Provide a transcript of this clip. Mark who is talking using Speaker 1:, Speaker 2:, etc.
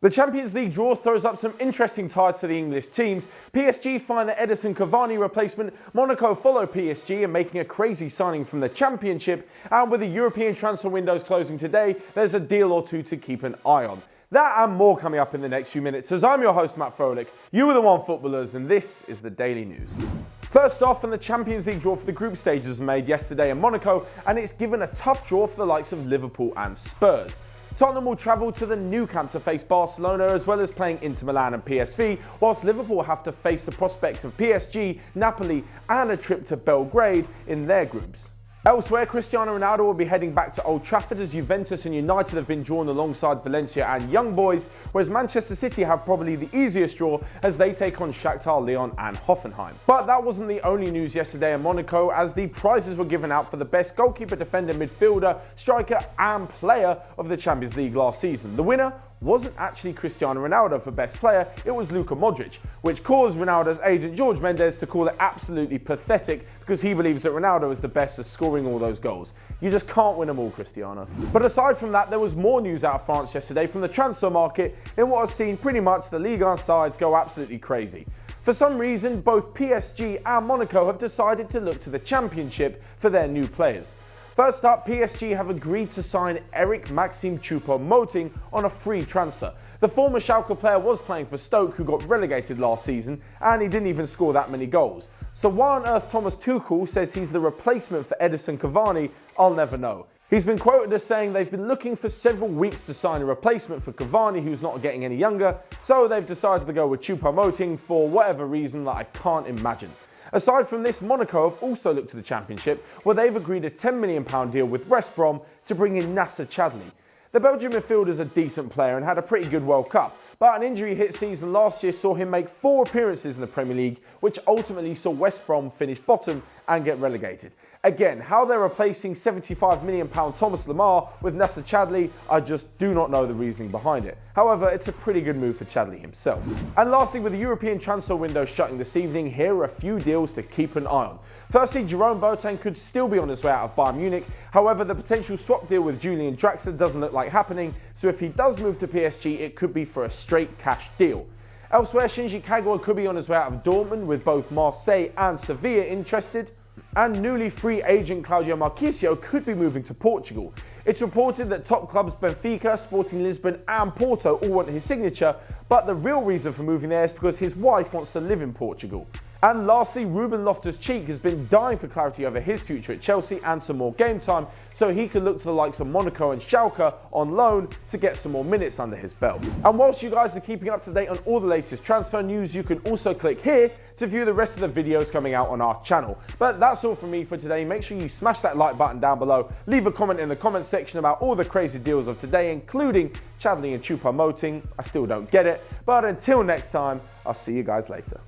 Speaker 1: The Champions League draw throws up some interesting ties to the English teams. PSG find the Edison Cavani replacement, Monaco follow PSG in making a crazy signing from the Championship, and with the European transfer windows closing today, there's a deal or two to keep an eye on. That and more coming up in the next few minutes, as I'm your host Matt Froelich, you are the Onefootballers, and this is the Daily News. First off, and the Champions League draw for the group stages was made yesterday in Monaco, and it's given a tough draw for the likes of Liverpool and Spurs. Tottenham will travel to the Nou Camp to face Barcelona, as well as playing Inter Milan and PSV, whilst Liverpool have to face the prospect of PSG, Napoli and a trip to Belgrade in their groups. Elsewhere, Cristiano Ronaldo will be heading back to Old Trafford as Juventus and United have been drawn alongside Valencia and Young Boys, whereas Manchester City have probably the easiest draw as they take on Shakhtar, Lyon and Hoffenheim. But that wasn't the only news yesterday in Monaco, as the prizes were given out for the best goalkeeper, defender, midfielder, striker and player of the Champions League last season. The winner wasn't actually Cristiano Ronaldo for best player, it was Luka Modric, which caused Ronaldo's agent Jorge Mendes to call it absolutely pathetic because he believes that Ronaldo is the best at scoring all those goals. You just can't win them all, Cristiano. But aside from that, there was more news out of France yesterday from the transfer market in what has seen pretty much the Ligue 1 sides go absolutely crazy. For some reason, both PSG and Monaco have decided to look to the Championship for their new players. First up, PSG have agreed to sign Eric Maxime Choupo-Moting on a free transfer. The former Schalke player was playing for Stoke, who got relegated last season, and he didn't even score that many goals. So why on earth Thomas Tuchel says he's the replacement for Edison Cavani, I'll never know. He's been quoted as saying they've been looking for several weeks to sign a replacement for Cavani, who's not getting any younger, so they've decided to go with Choupo-Moting for whatever reason that I can't imagine. Aside from this, Monaco have also looked to the Championship, where they've agreed a £10 million deal with West Brom to bring in Nasser Chadli. The Belgian midfielder is a decent player and had a pretty good World Cup, but an injury-hit season last year saw him make 4 appearances in the Premier League, which ultimately saw West Brom finish bottom and get relegated. Again, how they're replacing £75 million Thomas Lemar with Nasser Chadli, I just do not know the reasoning behind it. However, it's a pretty good move for Chadli himself. And lastly, with the European transfer window shutting this evening, here are a few deals to keep an eye on. Firstly, Jerome Boateng could still be on his way out of Bayern Munich. However, the potential swap deal with Julian Draxler doesn't look like happening, so if he does move to PSG, it could be for a straight cash deal. Elsewhere, Shinji Kagawa could be on his way out of Dortmund, with both Marseille and Sevilla interested. And newly free agent Claudio Marchisio could be moving to Portugal. It's reported that top clubs Benfica, Sporting Lisbon and Porto all want his signature, but the real reason for moving there is because his wife wants to live in Portugal. And lastly, Ruben Loftus-Cheek has been dying for clarity over his future at Chelsea and some more game time, so he could look to the likes of Monaco and Schalke on loan to get some more minutes under his belt. And whilst you guys are keeping up to date on all the latest transfer news, you can also click here to view the rest of the videos coming out on our channel. But that's all from me for today. Make sure you smash that like button down below, leave a comment in the comment section about all the crazy deals of today, including Chadli and Choupo-Moting. I still don't get it, but until next time, I'll see you guys later.